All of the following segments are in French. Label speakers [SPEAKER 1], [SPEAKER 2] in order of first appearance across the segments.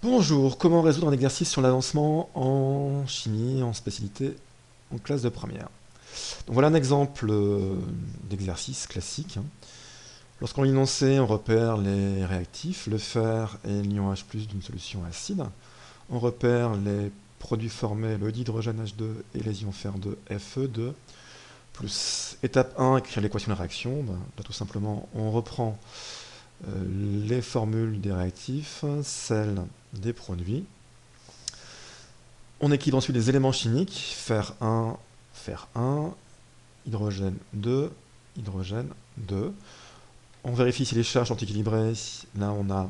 [SPEAKER 1] Bonjour, comment résoudre un exercice sur l'avancement en chimie, en spécialité, en classe de première? Donc voilà un exemple d'exercice classique, hein. Lorsqu'on l'ion C, on repère les réactifs, le fer et l'ion H+ d'une solution acide. On repère les produits formés, le dihydrogène H2 et les ions fer2 Fe2+. Étape 1, écrire l'équation de réaction. Là, tout simplement, on reprend les formules des réactifs, celles des produits. On équilibre ensuite les éléments chimiques, fer 1, hydrogène 2, hydrogène 2. On vérifie si les charges sont équilibrées. Là, on a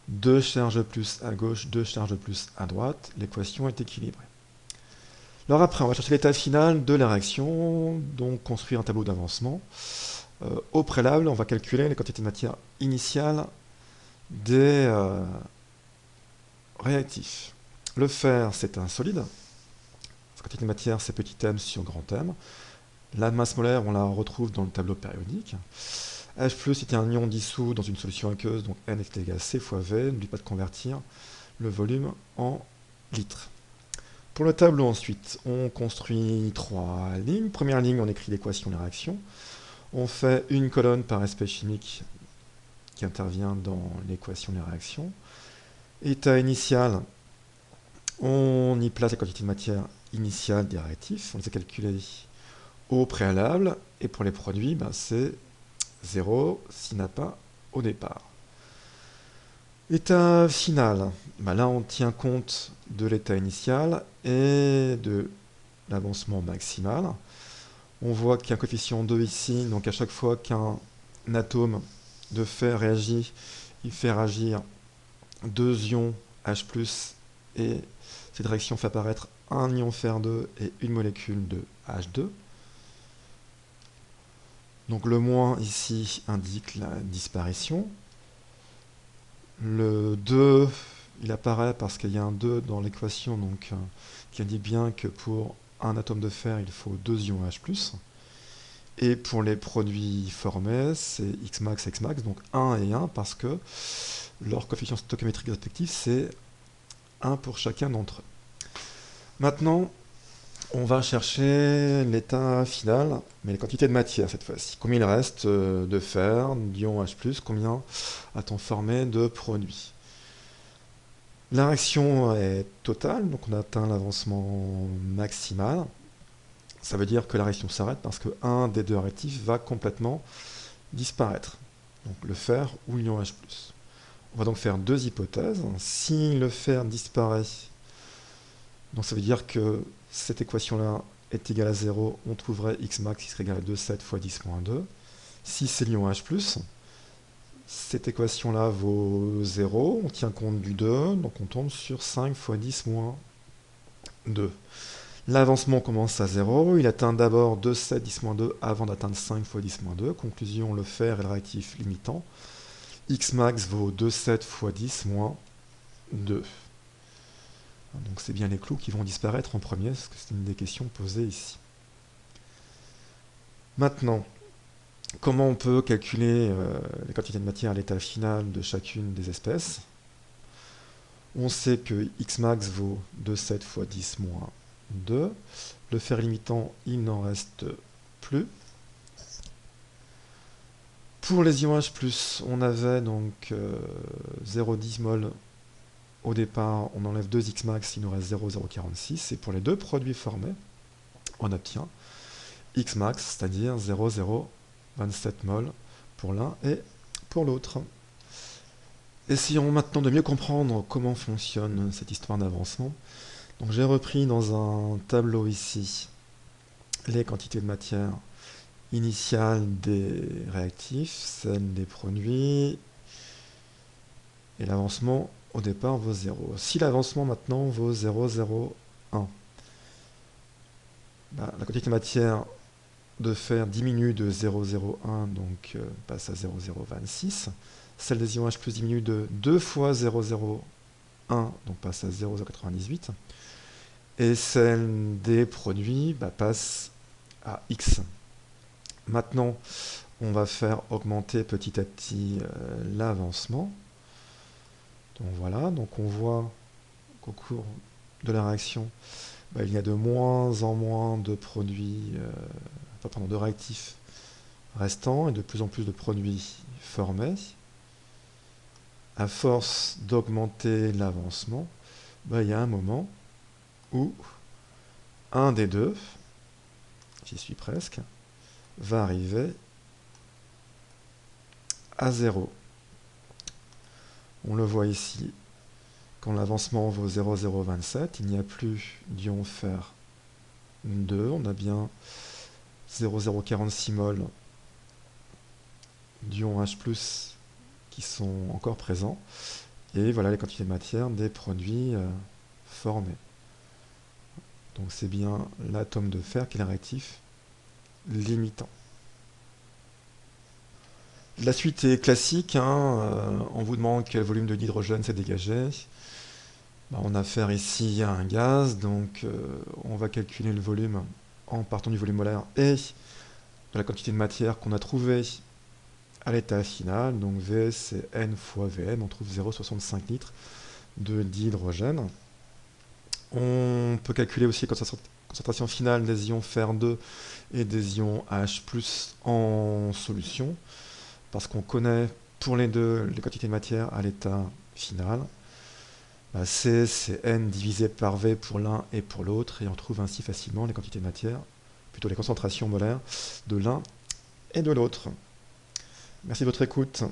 [SPEAKER 1] 2 charges de plus à gauche, 2 charges de plus à droite. L'équation est équilibrée. Alors après, on va chercher l'état final de la réaction, donc construire un tableau d'avancement. Au préalable, on va calculer les quantités de matière initiale des réactifs. Le fer, c'est un solide. Sa quantité de matière, c'est petit m sur grand M. La masse molaire, on la retrouve dans le tableau périodique. H+, c'était un ion dissous dans une solution aqueuse, donc N est égal à C fois V. N'oublie pas de convertir le volume en litres. Pour le tableau ensuite, on construit 3 lignes. Première ligne, on écrit l'équation de la réaction. On fait une colonne par espèce chimique qui intervient dans l'équation de la réaction. État initial, on y place la quantité de matière initiale des réactifs. On les a calculés au préalable. Et pour les produits, c'est 0 s'il n'a pas au départ. État final, là on tient compte de l'état initial et de l'avancement maximal. On voit qu'il y a un coefficient 2 ici, donc à chaque fois qu'un atome de fer réagit, il fait réagir 2 ions H+, et cette réaction fait apparaître un ion fer2 et une molécule de H2. Donc le moins ici indique la disparition. Le 2, il apparaît parce qu'il y a un 2 dans l'équation, donc qui indique bien que pour un atome de fer, il faut 2 ions H+. Et pour les produits formés, c'est Xmax, Xmax, donc 1 et 1, parce que leur coefficient stoichiométrique respectif, c'est 1 pour chacun d'entre eux. Maintenant, on va chercher l'état final, mais les quantités de matière cette fois-ci. Combien il reste de fer, d'ion H+, combien a-t-on formé de produits? La réaction est totale, donc on a atteint l'avancement maximal. Ça veut dire que la réaction s'arrête parce que un des deux réactifs va complètement disparaître. Donc le fer ou l'ion H+. On va donc faire deux hypothèses. Si le fer disparaît, donc ça veut dire que cette équation-là est égale à 0, on trouverait Xmax qui serait égal à 2,7 fois 10 moins 2. Si c'est l'ion H+, cette équation-là vaut 0, on tient compte du 2, donc on tombe sur 5 fois 10 moins 2. L'avancement commence à 0, il atteint d'abord 2,7 10-2 avant d'atteindre 5 fois 10-2. Conclusion, le fer est le réactif limitant. Xmax vaut 2,7 fois 10 moins 2. Donc c'est bien les clous qui vont disparaître en premier, parce que c'est une des questions posées ici. Maintenant, comment on peut calculer les quantités de matière à l'état final de chacune des espèces? On sait que Xmax vaut 2,7 fois 10 moins 2. Le fer limitant, il n'en reste plus. Pour les ions H+, on avait donc 0,10 mol au départ, on enlève 2 Xmax, il nous reste 0,046. Et pour les deux produits formés, on obtient Xmax, c'est-à-dire 0,027 mol pour l'un et pour l'autre. Essayons maintenant de mieux comprendre comment fonctionne cette histoire d'avancement. Donc j'ai repris dans un tableau ici les quantités de matière initiale des réactifs, celles des produits, et l'avancement au départ vaut 0. Si l'avancement maintenant vaut 0,01, la quantité de matière de fer diminue de 0,01, donc passe à 0,026. Celle des ions H+ diminue de 2 fois 0,01, donc passe à 0,098. Et celle des produits passe à X. Maintenant, on va faire augmenter petit à petit l'avancement. Donc voilà, donc on voit qu'au cours de la réaction, il y a de moins en moins de produits, de réactifs restants et de plus en plus de produits formés. À force d'augmenter l'avancement, il y a un moment où un des deux, j'y suis presque, va arriver à 0. On le voit ici, quand l'avancement vaut 0,027, il n'y a plus d'ion fer 2, on a bien 0,046 mol d'ions H+, qui sont encore présents, et voilà les quantités de matière des produits formés. Donc c'est bien l'atome de fer qui est le réactif limitant. La suite est classique, on vous demande quel volume de l'hydrogène s'est dégagé. On a affaire ici à un gaz, donc on va calculer le volume en partant du volume molaire et de la quantité de matière qu'on a trouvée à l'état final. Donc V c'est N fois Vn, on trouve 0,65 litres de d'hydrogène. On peut calculer aussi la concentration finale des ions Fer2 et des ions H+ en solution, parce qu'on connaît pour les deux les quantités de matière à l'état final. C, c'est N divisé par V pour l'un et pour l'autre, et on trouve ainsi facilement les quantités de matière, plutôt les concentrations molaires de l'un et de l'autre. Merci de votre écoute.